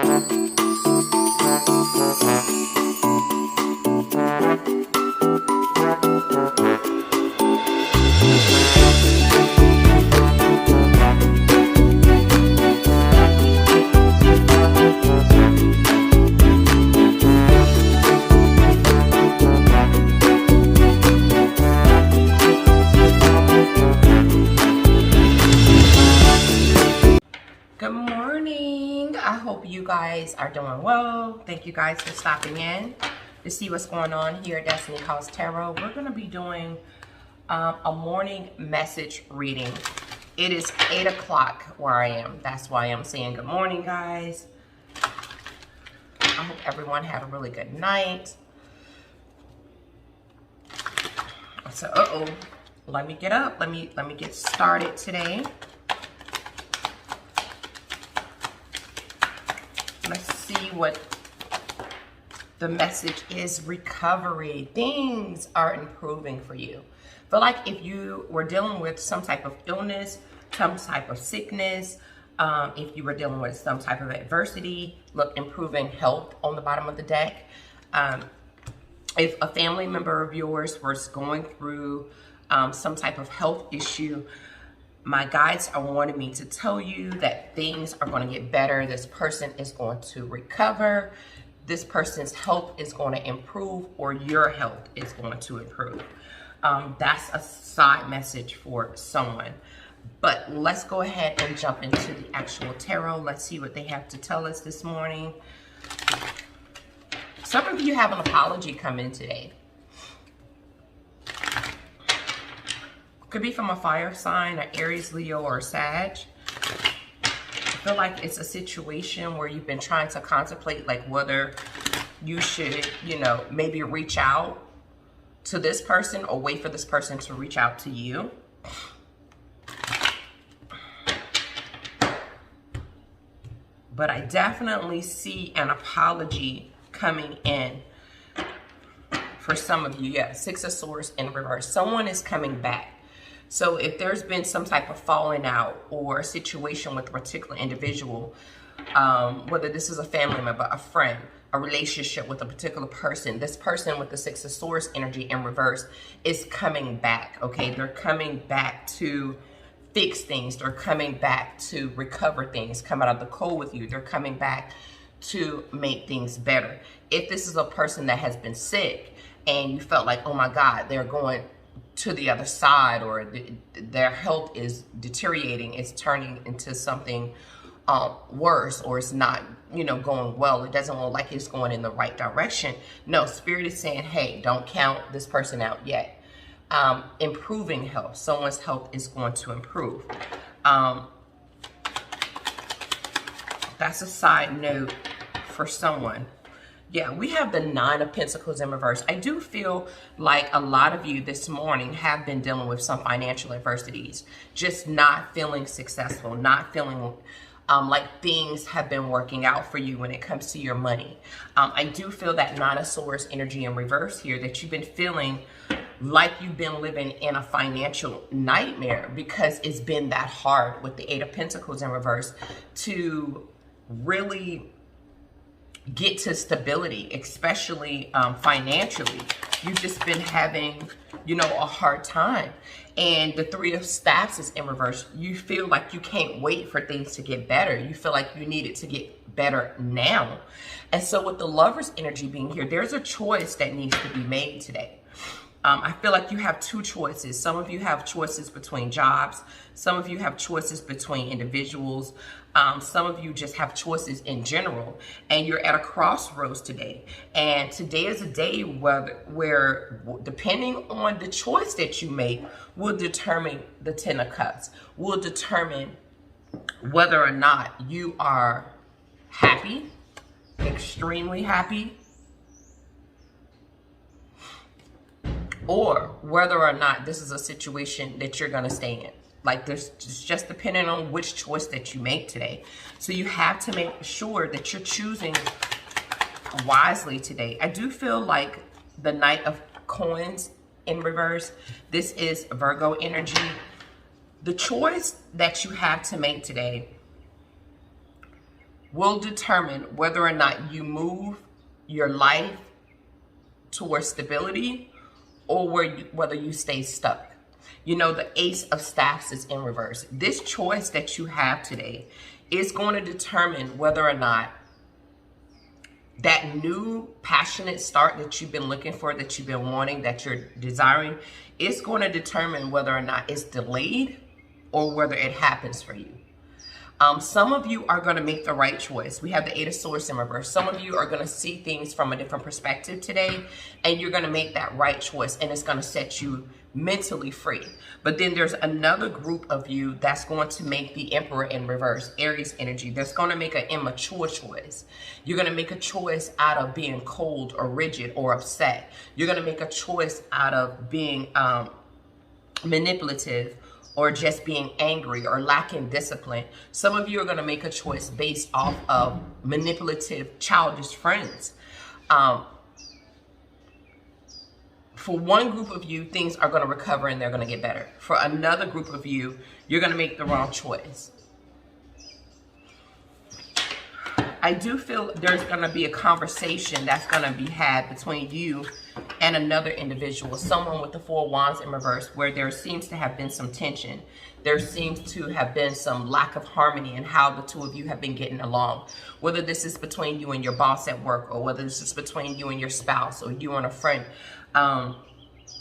Good morning. I hope you guys are doing well. Thank you guys for stopping in to see what's going on here at Destiny Calls Tarot. We're going to be doing a morning message reading. It is 8 o'clock where I am. That's why I'm saying good morning, guys. I hope everyone had a really good night. So, let me get up. Let me get started today. Let's see what the message is. Recovery. Things are improving for you. I feel like if you were dealing with some type of illness, some type of sickness, if you were dealing with some type of adversity, look, improving health on the bottom of the deck. If a family member of yours was going through some type of health issue, my guides are wanting me to tell you that things are going to get better. This person is going to recover. This person's health is going to improve, or your health is going to improve. That's a side message for someone. But let's go ahead and jump into the actual tarot. Let's see what they have to tell us this morning. Some of you have an apology come in today. Could be from a fire sign, an Aries, Leo, or Sag. I feel like it's a situation where you've been trying to contemplate like whether you should, maybe reach out to this person or wait for this person to reach out to you. But I definitely see an apology coming in for some of you. Yeah, Six of Swords in reverse. Someone is coming back. So if there's been some type of falling out or a situation with a particular individual, whether this is a family member, a friend, a relationship with a particular person, this person with the Six of Swords energy in reverse is coming back, okay? They're coming back to fix things. They're coming back to recover things, come out of the cold with you. They're coming back to make things better. If this is a person that has been sick and you felt like, oh my God, they're going to the other side, or their health is deteriorating, it's turning into something worse, or it's not, going well, it doesn't look like it's going in the right direction. No, Spirit is saying, hey, don't count this person out yet. Improving health. Someone's health is going to improve. That's a side note for someone. Yeah, we have the Nine of Pentacles in reverse. I do feel like a lot of you this morning have been dealing with some financial adversities, just not feeling successful, not feeling like things have been working out for you when it comes to your money. I do feel that Nine of Swords energy in reverse here, that you've been feeling like you've been living in a financial nightmare because it's been that hard with the Eight of Pentacles in reverse to really get to stability, especially financially. You've just been having, a hard time. And the Three of Staffs is in reverse. You feel like you can't wait for things to get better. You feel like you need it to get better now. And so with the Lover's energy being here, there's a choice that needs to be made today. I feel like you have two choices. Some of you have choices between jobs. Some of you have choices between individuals. Some of you just have choices in general. And you're at a crossroads today. And today is a day where depending on the choice that you make, will determine the Ten of Cups. Will determine whether or not you are happy, extremely happy, or whether or not this is a situation that you're going to stay in. Like, there's just depending on which choice that you make today. So you have to make sure that you're choosing wisely today. I do feel like the Knight of Coins in reverse, this is Virgo energy. The choice that you have to make today will determine whether or not you move your life towards stability or whether you stay stuck. You know, the Ace of Staffs is in reverse. This choice that you have today is going to determine whether or not that new passionate start that you've been looking for, that you've been wanting, that you're desiring, is going to determine whether or not it's delayed or whether it happens for you. Some of you are going to make the right choice. We have the Eight of Swords in reverse. Some of you are going to see things from a different perspective today, and you're going to make that right choice, and it's going to set you mentally free. But then there's another group of you that's going to make the Emperor in reverse, Aries energy. That's going to make an immature choice. You're going to make a choice out of being cold or rigid or upset. You're going to make a choice out of being manipulative, or just being angry or lacking discipline. Some of you are going to make a choice based off of manipulative, childish friends. For one group of you, things are going to recover and they're going to get better. For another group of you, you're going to make the wrong choice. I do feel there's going to be a conversation that's going to be had between you and another individual, someone with the Four of Wands in reverse, where there seems to have been some tension. There seems to have been some lack of harmony in how the two of you have been getting along. Whether this is between you and your boss at work, or whether this is between you and your spouse, or you and a friend.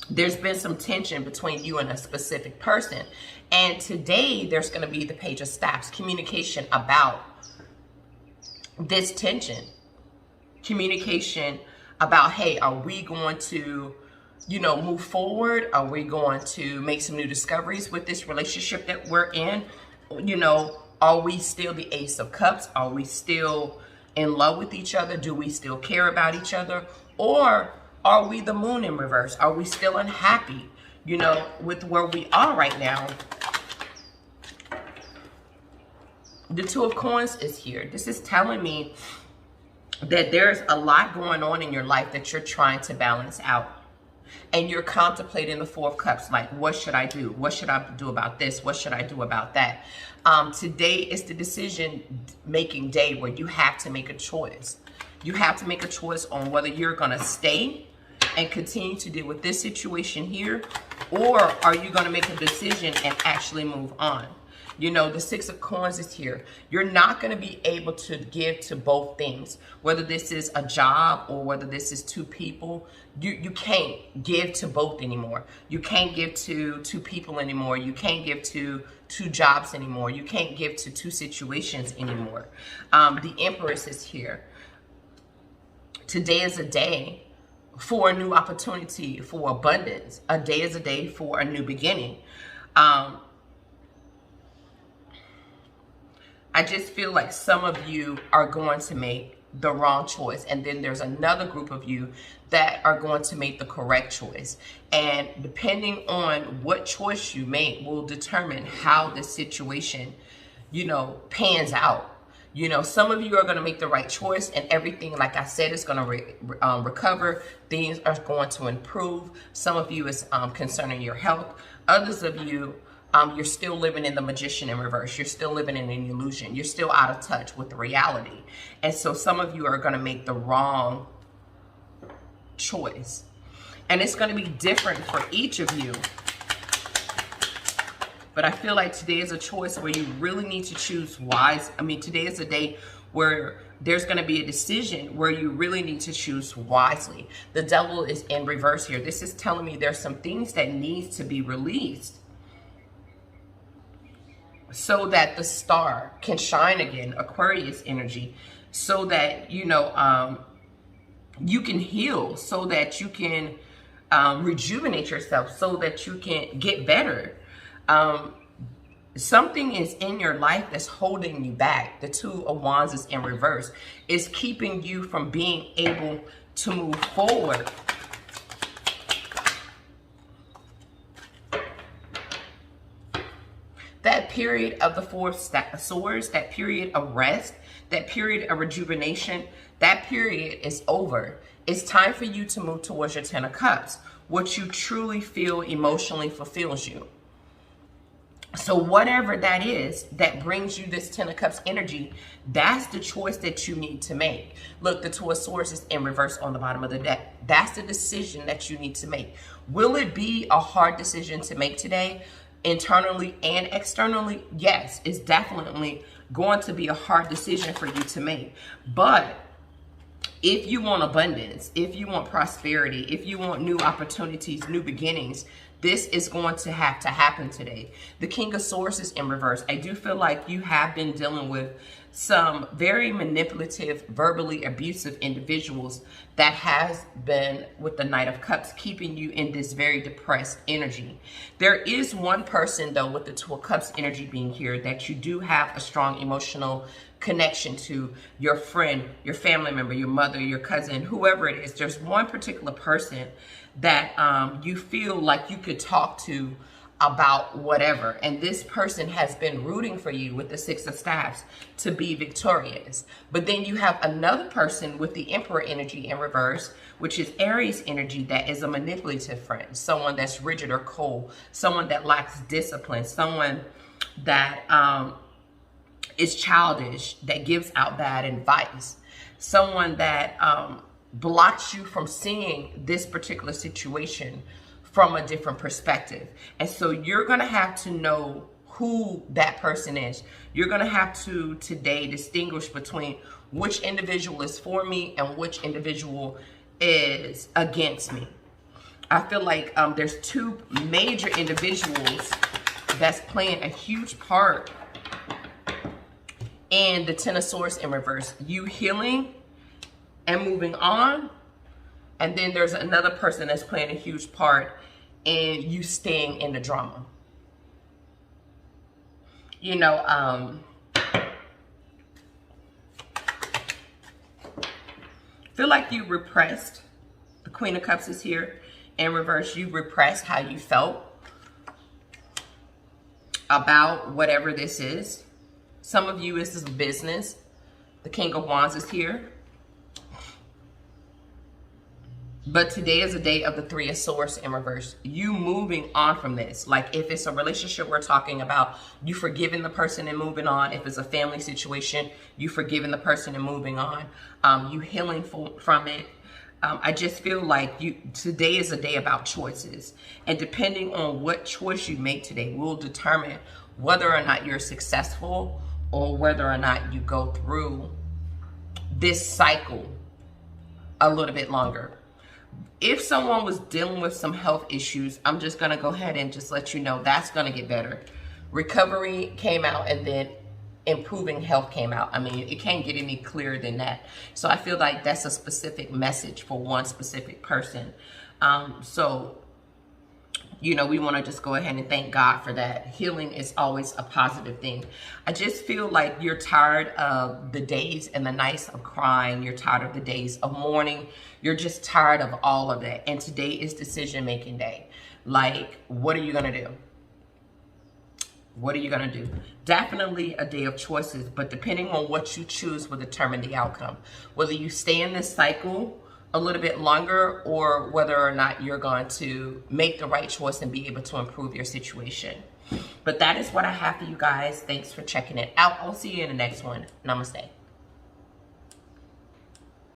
There's been some tension between you and a specific person. And today there's going to be the Page of Staffs, communication about this tension. Communication about, hey, are we going to, you know, move forward? Are we going to make some new discoveries with this relationship that we're in? You know, are we still the Ace of Cups? Are we still in love with each other? Do we still care about each other? Or are we the Moon in reverse? Are we still unhappy, you know, with where we are right now? The Two of Coins is here. This is telling me that there's a lot going on in your life that you're trying to balance out. And you're contemplating the Four of Cups, like, what should I do? What should I do about this? What should I do about that? Today is the decision-making day where you have to make a choice. You have to make a choice on whether you're going to stay and continue to deal with this situation here, or are you going to make a decision and actually move on? You know, the Six of Coins is here. You're not going to be able to give to both things, whether this is a job or whether this is two people. You can't give to both anymore. You can't give to two people anymore. You can't give to two jobs anymore. You can't give to two situations anymore. The Empress is here. Today is a day for a new opportunity, for abundance. A day is a day for a new beginning. I just feel like some of you are going to make the wrong choice, and then there's another group of you that are going to make the correct choice. And depending on what choice you make will determine how the situation, you know, pans out. You know, some of you are going to make the right choice, and everything, like I said, is going to recover. Things are going to improve. Some of you is concerning your health. Others of you, you're still living in the Magician in reverse. You're still living in an illusion. You're still out of touch with the reality. And so some of you are going to make the wrong choice. And it's going to be different for each of you. But I feel like today is a choice where you really need to choose wise. I mean, today is a day where there's going to be a decision where you really need to choose wisely. The Devil is in reverse here. This is telling me there's some things that needs to be released so that the star can shine again, Aquarius energy, so that, you know, you can heal, so that you can rejuvenate yourself, so that you can get better. Something is in your life that's holding you back. The Two of Wands is in reverse. It's keeping you from being able to move forward. That period of the Four of Swords, that period of rest, that period of rejuvenation, that period is over. It's time for you to move towards your Ten of Cups, what you truly feel emotionally fulfills you. So whatever that is that brings you this Ten of Cups energy, that's the choice that you need to make. Look, the Two of Swords is in reverse on the bottom of the deck. That's the decision that you need to make. Will it be a hard decision to make today, internally and externally? Yes, it's definitely going to be a hard decision for you to make. But if you want abundance, if you want prosperity, if you want new opportunities, new beginnings, this is going to have to happen today. The King of Swords is in reverse. I do feel like you have been dealing with some very manipulative, verbally abusive individuals that has been, with the Knight of Cups, keeping you in this very depressed energy. There is one person, though, with the Two of Cups energy being here, that you do have a strong emotional connection to. Your friend, your family member, your mother, your cousin, whoever it is. There's one particular person that you feel like you could talk to about whatever, and this person has been rooting for you with the Six of Staffs to be victorious. But then you have another person with the Emperor energy in reverse, which is Aries energy, that is a manipulative friend, someone that's rigid or cold, someone that lacks discipline, someone that is childish, that gives out bad advice, someone that blocks you from seeing this particular situation from a different perspective. And so you're going to have to know who that person is. You're going to have to today distinguish between which individual is for me and which individual is against me. I feel like there's two major individuals that's playing a huge part in the Ten of Swords in reverse. You healing and moving on. And then there's another person that's playing a huge part in you staying in the drama. You know, feel like you repressed. The Queen of Cups is here in reverse. You repressed how you felt about whatever this is. Some of you, this is business. The King of Wands is here. But today is a day of the Three of Swords in reverse. You moving on from this. Like if it's a relationship we're talking about, you forgiving the person and moving on. If it's a family situation, you forgiving the person and moving on. You healing from it. I just feel like today is a day about choices. And depending on what choice you make today will determine whether or not you're successful or whether or not you go through this cycle a little bit longer. If someone was dealing with some health issues, I'm just going to go ahead and just let you know that's going to get better. Recovery came out and then improving health came out. I mean, it can't get any clearer than that. So I feel like that's a specific message for one specific person. You know, we want to just go ahead and thank God for that. Healing is always a positive thing. I just feel like you're tired of the days and the nights of crying. You're tired of the days of mourning. You're just tired of all of that. And today is decision-making day. Like, what are you going to do? What are you going to do? Definitely a day of choices, but depending on what you choose will determine the outcome. Whether you stay in this cycle a little bit longer or whether or not you're going to make the right choice and be able to improve your situation. But that is what I have for you guys. Thanks for checking it out. I'll see you in the next one. Namaste.